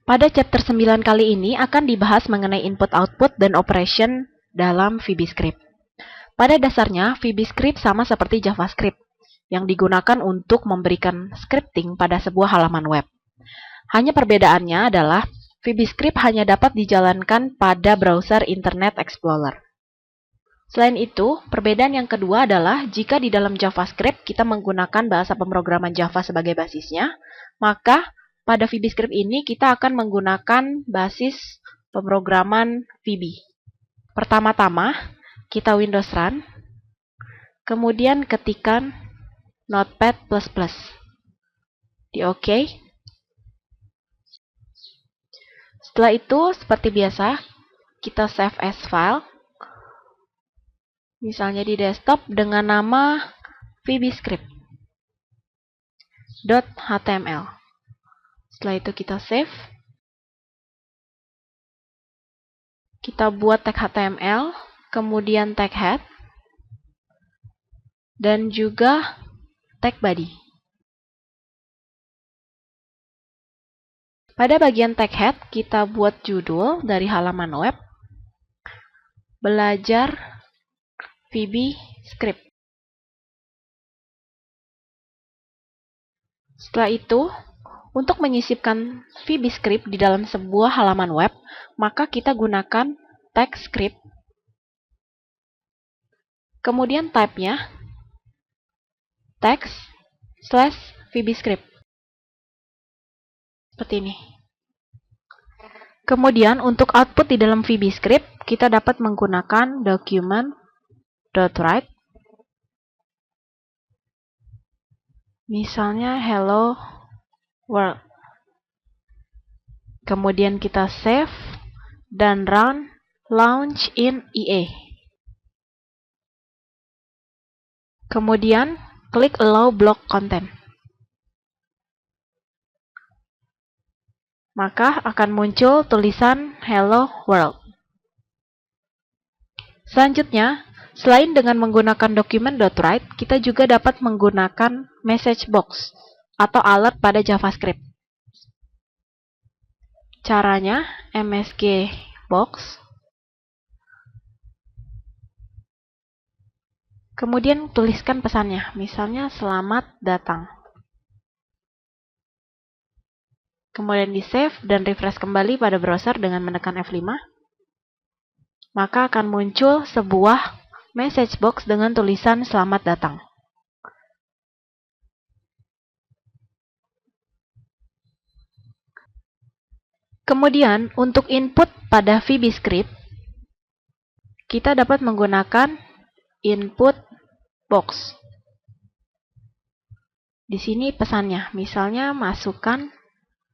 Pada chapter 9 kali ini akan dibahas mengenai input-output dan operation dalam VBScript. Pada dasarnya, VBScript sama seperti JavaScript, yang digunakan untuk memberikan scripting pada sebuah halaman web. Hanya perbedaannya adalah, VBScript hanya dapat dijalankan pada browser Internet Explorer. Selain itu, perbedaan yang kedua adalah jika di dalam JavaScript kita menggunakan bahasa pemrograman Java sebagai basisnya, maka pada VBScript ini kita akan menggunakan basis pemrograman VB. Pertama-tama, kita Windows Run, kemudian ketikkan Notepad++. Di OK. Setelah itu, seperti biasa, kita save as file. Misalnya di desktop dengan nama VBScript.html. Setelah itu kita save. Kita buat tag HTML, kemudian tag head, dan juga tag body. Pada bagian tag head, kita buat judul dari halaman web, belajar VBScript. Setelah itu, untuk menyisipkan VBScript di dalam sebuah halaman web, maka kita gunakan tag script. Kemudian type-nya text/VBScript. Seperti ini. Kemudian untuk output di dalam VBScript, kita dapat menggunakan document.write. Misalnya hello world. Kemudian kita save dan run launch in EA. Kemudian klik allow block content. Maka akan muncul tulisan hello world. Selanjutnya, selain dengan menggunakan document.write, kita juga dapat menggunakan message box atau alert pada JavaScript. Caranya, msg box. Kemudian tuliskan pesannya, misalnya selamat datang. Kemudian di-save dan refresh kembali pada browser dengan menekan F5. Maka akan muncul sebuah message box dengan tulisan selamat datang. Kemudian, untuk input pada VBScript, kita dapat menggunakan input box. Di sini pesannya, misalnya masukkan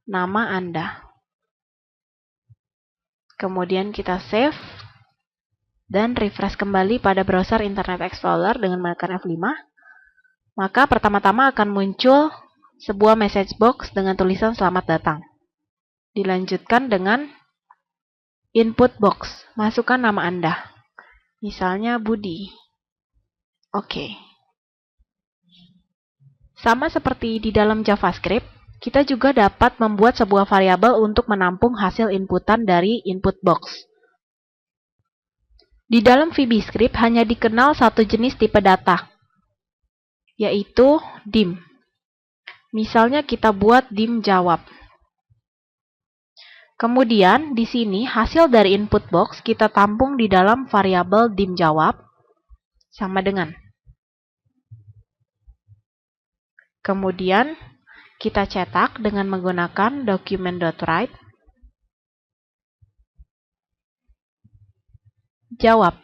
nama Anda. Kemudian kita save dan refresh kembali pada browser Internet Explorer dengan menekan F5. Maka pertama-tama akan muncul sebuah message box dengan tulisan selamat datang. Dilanjutkan dengan input box, masukkan nama Anda. Misalnya Budi. Oke. Sama seperti di dalam JavaScript, kita juga dapat membuat sebuah variabel untuk menampung hasil inputan dari input box. Di dalam VBScript hanya dikenal satu jenis tipe data, yaitu dim. Misalnya kita buat dim jawab. Kemudian di sini hasil dari input box kita tampung di dalam variabel dim jawab sama dengan. Kemudian kita cetak dengan menggunakan document.write. Jawab.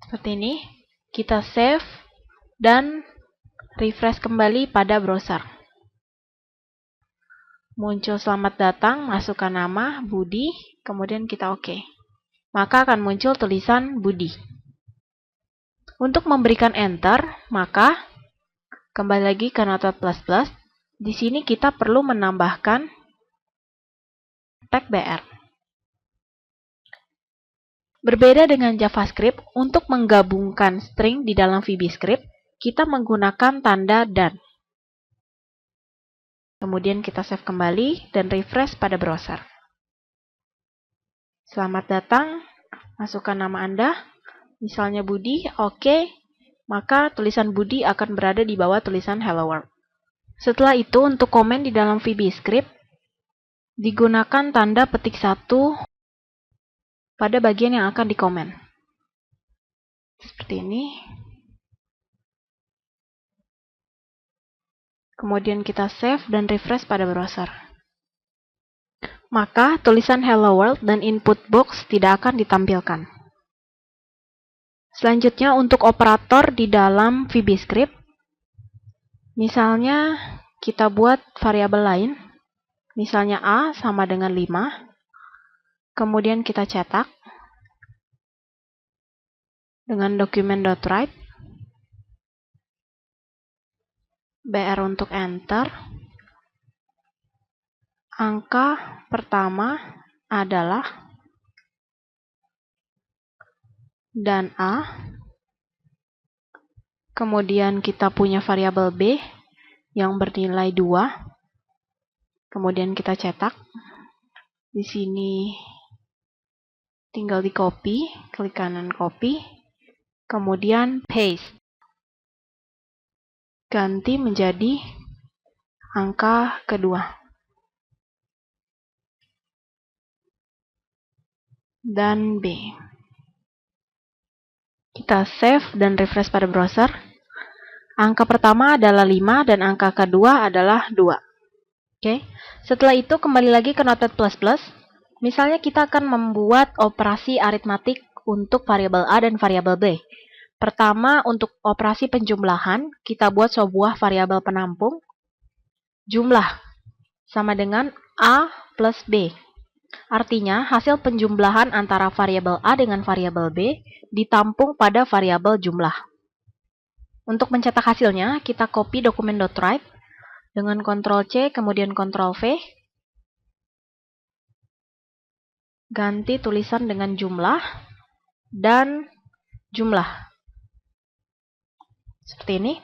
Seperti ini. Kita save dan refresh kembali pada browser. Muncul selamat datang, masukkan nama Budi, kemudian kita OK. Maka akan muncul tulisan Budi. Untuk memberikan enter, maka kembali lagi ke Notepad++. Di sini kita perlu menambahkan tag br. Berbeda dengan JavaScript, untuk menggabungkan string di dalam VBScript, kita menggunakan tanda dan. Kemudian kita save kembali dan refresh pada browser. Selamat datang, masukkan nama Anda, misalnya Budi, oke, maka tulisan Budi akan berada di bawah tulisan Hello World. Setelah itu, untuk komen di dalam VBScript, digunakan tanda petik 1 pada bagian yang akan dikomen. Seperti ini. Kemudian kita save dan refresh pada browser. Maka tulisan Hello World dan input box tidak akan ditampilkan. Selanjutnya untuk operator di dalam VBScript, misalnya kita buat variabel lain, misalnya A sama dengan 5, kemudian kita cetak dengan document.write, BR untuk enter. Angka pertama adalah dan A. Kemudian kita punya variabel B yang bernilai 2. Kemudian kita cetak. Di sini tinggal di copy, klik kanan copy, kemudian paste. Ganti menjadi angka kedua. Dan B. Kita save dan refresh pada browser. Angka pertama adalah 5 dan angka kedua adalah 2. Oke. Setelah itu kembali lagi ke Notepad++. Misalnya kita akan membuat operasi aritmatik untuk variabel A dan variabel B. Pertama, untuk operasi penjumlahan, kita buat sebuah variabel penampung. Jumlah sama dengan A plus B. Artinya, hasil penjumlahan antara variabel A dengan variabel B ditampung pada variabel jumlah. Untuk mencetak hasilnya, kita copy document.write dengan Ctrl+C, kemudian Ctrl+V. Ganti tulisan dengan jumlah dan jumlah. Seperti ini.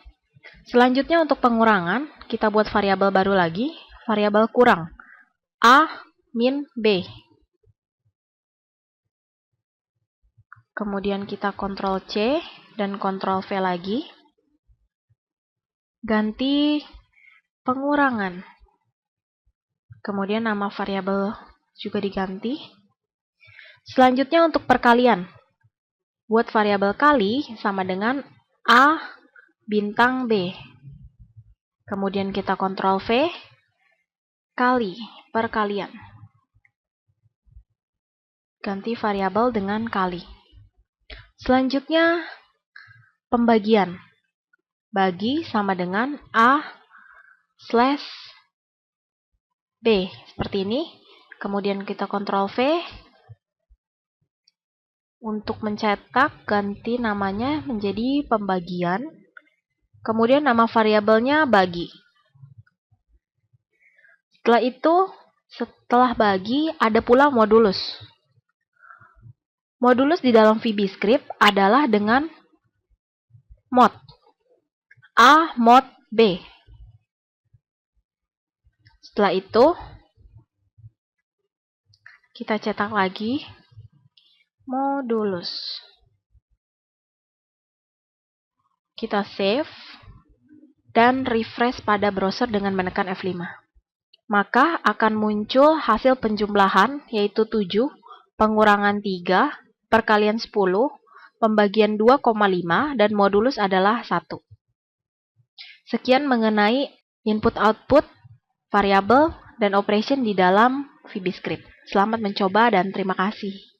Selanjutnya untuk pengurangan, kita buat variabel baru lagi, variabel kurang. A min B. Kemudian kita Ctrl+C dan Ctrl+V lagi. Ganti pengurangan. Kemudian nama variabel juga diganti. Selanjutnya untuk perkalian. Buat variabel kali sama dengan A bintang B. Kemudian kita Ctrl+V, kali, perkalian. Ganti variabel dengan kali. Selanjutnya, pembagian. Bagi sama dengan A slash B. Seperti ini. Kemudian kita Ctrl+V. Untuk mencetak, ganti namanya menjadi pembagian. Kemudian nama variabelnya bagi. Setelah itu, setelah bagi, ada pula modulus. Modulus di dalam VBScript adalah dengan mod. A mod B. Setelah itu, kita cetak lagi modulus. Kita save dan refresh pada browser dengan menekan F5. Maka akan muncul hasil penjumlahan yaitu 7, pengurangan 3, perkalian 10, pembagian 2,5, dan modulus adalah 1. Sekian mengenai input-output, variabel, dan operation di dalam VBScript. Selamat mencoba dan terima kasih.